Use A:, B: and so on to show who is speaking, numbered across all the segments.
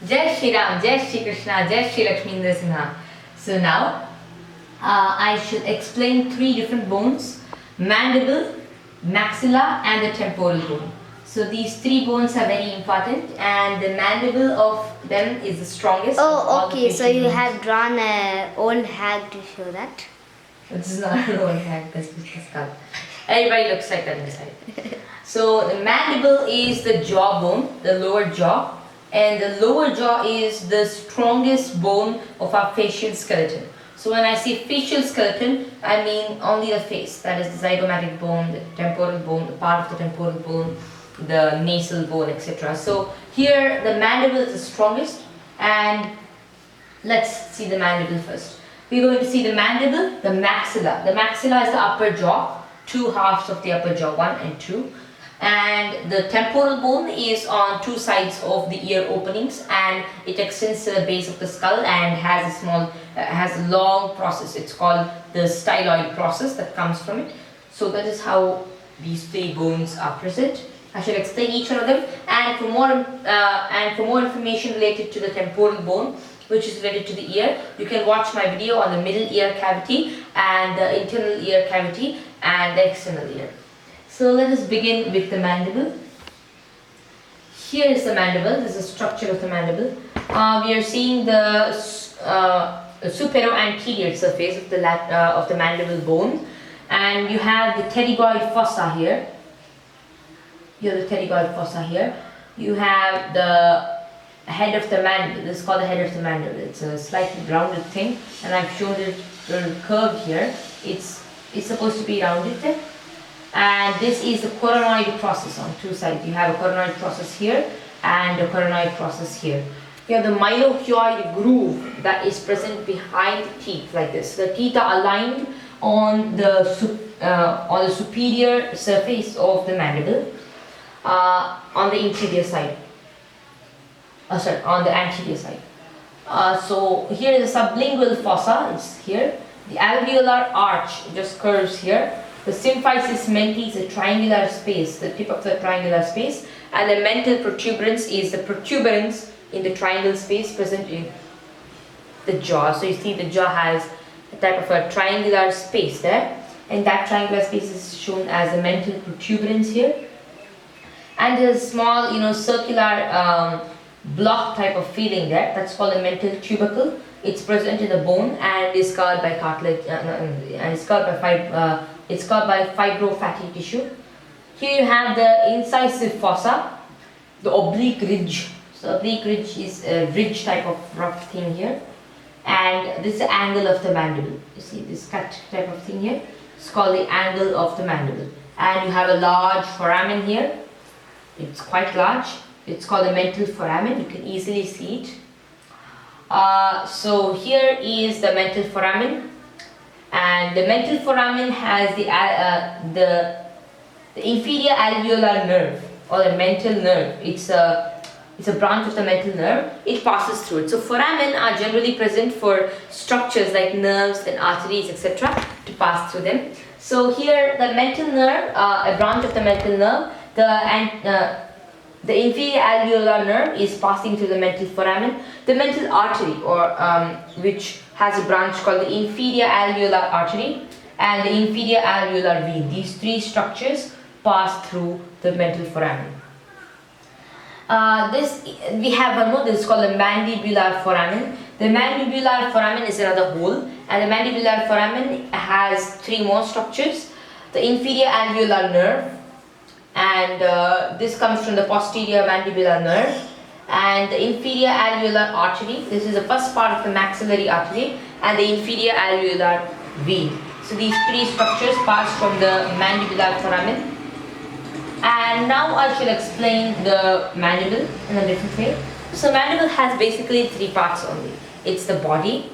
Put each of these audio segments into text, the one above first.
A: Jai Shri Ram, Jai Shri Krishna, Jai Shri Lakshmi Narasimha. So now I should explain three different bones: mandible, maxilla, and the temporal bone. So these three bones are very important, and the mandible of them is the strongest.
B: Oh, okay. So you have drawn an old hag to show that.
A: This is not an old hag. This is the skull. Everybody looks like that inside. So the mandible is the jaw bone, the lower jaw, and the lower jaw is the strongest bone of our facial skeleton. So when I say facial skeleton, I mean only the face, that is the zygomatic bone, the temporal bone, the part of the temporal bone, the nasal bone, etc. So here the mandible is the strongest, and let's see the mandible first. We're going to see the mandible, the maxilla. The maxilla is the upper jaw, two halves of the upper jaw, 1 and 2. And the temporal bone is on two sides of the ear openings, and it extends to the base of the skull and has a small, has a long process. It's called the styloid process that comes from it. So that is how these three bones are present. I shall explain each one of them, and for more information related to the temporal bone, which is related to the ear, you can watch my video on the middle ear cavity and the internal ear cavity and the external ear. So let us begin with the mandible. Here is the mandible. This is the structure of the mandible. We are seeing the supero-anterior surface of the mandible bone, and you have the pterygoid fossa here. You have the pterygoid fossa here. You have the head of the mandible. This is called the head of the mandible. It's a slightly rounded thing, and I've shown it curved here. It's supposed to be rounded there. And this is the coronoid process on two sides. You have a coronoid process here and a coronoid process here. You have the mylohyoid groove that is present behind the teeth, like this. The teeth are aligned on the superior surface of the mandible, on the interior side. On the anterior side. So here is the sublingual fossa. It's here. The alveolar arch just curves here. The symphysis menti is a triangular space, the tip of the triangular space, and the mental protuberance is the protuberance in the triangle space present in the jaw. So you see the jaw has a type of a triangular space there, and that triangular space is shown as a mental protuberance here. And there's a small, circular block type of feeling there. That's called a mental tubercle. It's present in the bone and is covered by cartilage, and it's covered by it's covered by fibrofatty tissue. Here you have the incisive fossa, the oblique ridge. So oblique ridge is a ridge type of rough thing here, and this is the angle of the mandible. You see this cut type of thing here. It's called the angle of the mandible. And you have a large foramen here. It's quite large. It's called the mental foramen. You can easily see it. So here is the mental foramen, and the mental foramen has the inferior alveolar nerve, or the mental nerve. It's a branch of the mental nerve. It passes through it. So foramen are generally present for structures like nerves and arteries, etc., to pass through them. So here the mental nerve, a branch of the mental nerve, the inferior alveolar nerve is passing through the mental foramen. The mental artery, or which has a branch called the inferior alveolar artery and the inferior alveolar vein. These three structures pass through the mental foramen. We have one more. This is called the mandibular foramen. The mandibular foramen is another hole, and the mandibular foramen has three more structures. The inferior alveolar nerve, and this comes from the posterior mandibular nerve, and the inferior alveolar artery. This is the first part of the maxillary artery, and the inferior alveolar vein. So these three structures pass from the mandibular foramen. And now I shall explain the mandible in a different way. So mandible has basically three parts only. It's the body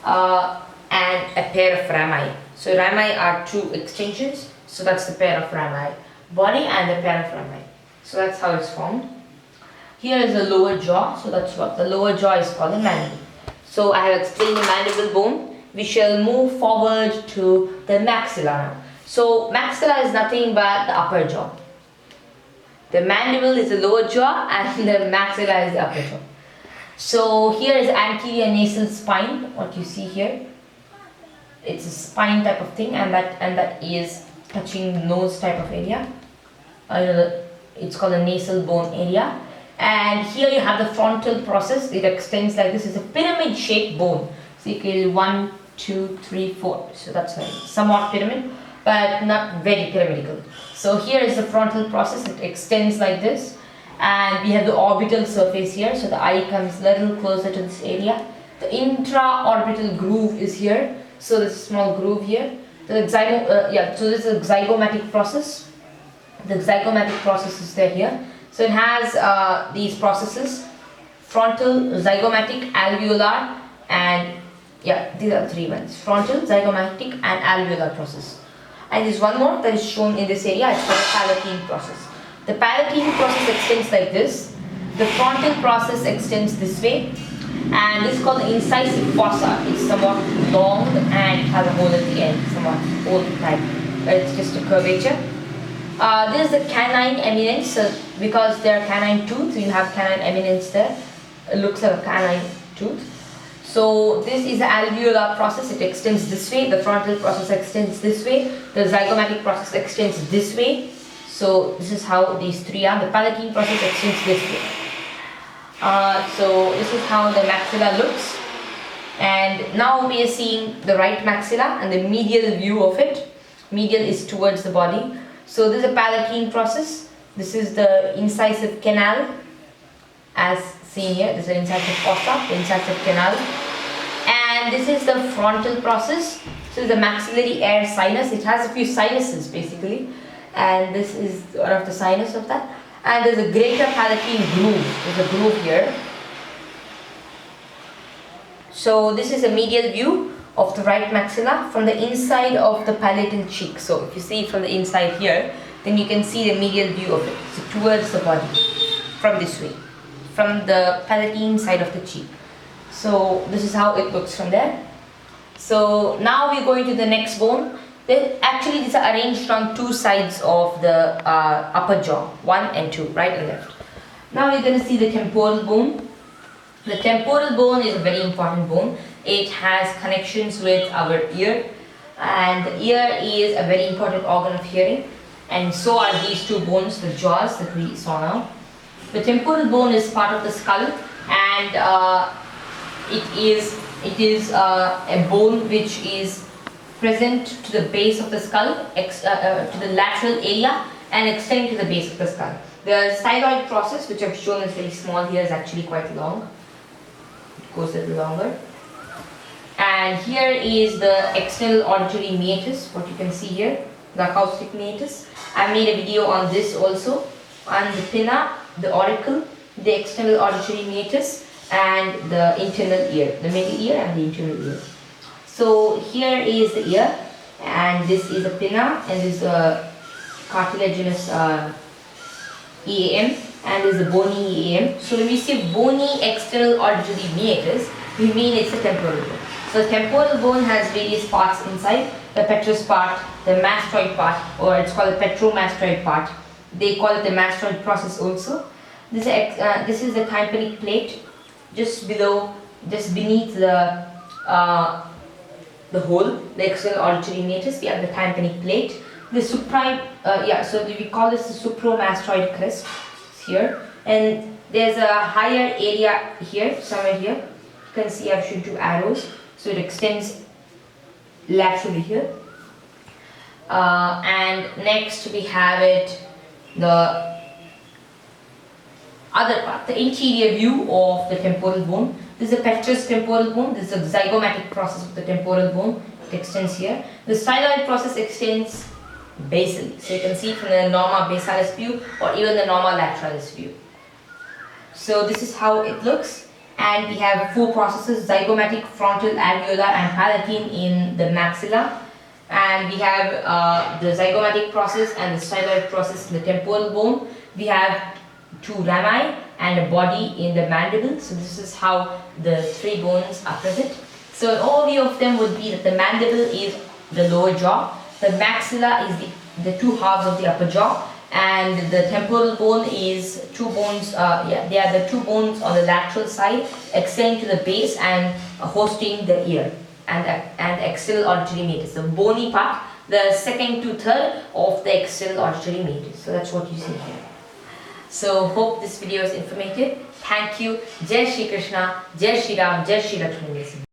A: and a pair of rami. So rami are two extensions. So that's the pair of rami. Body and the pair of rami. So that's how it's formed. Here is the lower jaw. So that's what the lower jaw is called, the mandible. So I have explained the mandible bone. We shall move forward to the maxilla now. So maxilla is nothing but the upper jaw. The mandible is the lower jaw and the maxilla is the upper jaw. So here is anterior nasal spine, what you see here. It's a spine type of thing, and that is touching nose type of area. It's called the nasal bone area. And here you have the frontal process. It extends like this. It's a pyramid shaped bone. So you can 1, 2, 3, 4. So that's like somewhat pyramid, but not very pyramidal. So here is the frontal process. It extends like this. And we have the orbital surface here. So the eye comes a little closer to this area. The intra-orbital groove is here. So this small groove here. So this is a zygomatic process. The zygomatic process is there here. So it has these processes: frontal, zygomatic, alveolar, and these are the 3 ones: frontal, zygomatic, and alveolar process. And there's one more that is shown in this area. It's called the palatine process. The palatine process extends like this. The frontal process extends this way, and this is called the incisive fossa. It's somewhat long and it has a hole at the end, somewhat old type. It's just a curvature. This is the canine eminence, because there are canine tooth, you have canine eminence there. It looks like a canine tooth. So this is the alveolar process. It extends this way. The frontal process extends this way. The zygomatic process extends this way. So this is how these 3 are. The palatine process extends this way. So this is how the maxilla looks. And now we are seeing the right maxilla and the medial view of it. Medial is towards the body. So this is a palatine process. This is the incisive canal, as seen here. This is the incisive fossa, the incisive canal. And this is the frontal process. So this is the maxillary air sinus. It has a few sinuses basically. And this is one of the sinus of that. And there's a greater palatine groove. There's a groove here. So this is a medial view of the right maxilla from the inside of the palatal cheek. So if you see from the inside here, then you can see the medial view of it. So towards the body, from this way, from the palatine side of the cheek. So this is how it looks from there. So now we're going to the next bone. Actually, these are arranged on 2 sides of the upper jaw, 1 and 2, right and left. Now we're going to see the temporal bone. The temporal bone is a very important bone. It has connections with our ear, and the ear is a very important organ of hearing, and so are these 2 bones, the jaws that we saw now. The temporal bone is part of the skull, and it is a bone which is present to the base of the skull, to the lateral area, and extending to the base of the skull. The styloid process, which I've shown is very small here, is actually quite long. It goes a little longer. And here is the external auditory meatus, what you can see here, the acoustic meatus. I made a video on this also, on the pinna, the auricle, the external auditory meatus, and the internal ear, the middle ear and the internal ear. So here is the ear, and this is the pinna, and this is the cartilaginous EAM, and this is the bony EAM. So when we say bony external auditory meatus, we mean it's a temporal bone. So the temporal bone has various parts inside, the petrous part, the mastoid part, or it's called the petromastoid part. They call it the mastoid process also. This is the tympanic plate, just beneath the hole, the external auditory meatus. We have the tympanic plate. The so we call this the supramastoid crest here, and there's a higher area here, somewhere here. You can see I've shown 2 arrows. So it extends laterally here. And next we have the other part, the interior view of the temporal bone. This is the petrous temporal bone. This is the zygomatic process of the temporal bone. It extends here. The styloid process extends basally. So you can see from the norma basalis view or even the norma lateralis view. So this is how it looks. And we have 4 processes: zygomatic, frontal, alveolar, and palatine in the maxilla. And we have the zygomatic process and the styloid process in the temporal bone. We have 2 rami and a body in the mandible. So this is how the 3 bones are present. So an overview of them would be that the mandible is the lower jaw, the maxilla is the 2 halves of the upper jaw, and the temporal bone is two bones. They are the two bones on the lateral side, extending to the base and hosting the ear and external auditory meatus. The bony part, the second to third of the external auditory meatus. So that's what you see here. So hope this video is informative. Thank you. Jai Shri Krishna, Jai Shri Ram, Jai Shri Lakshmi.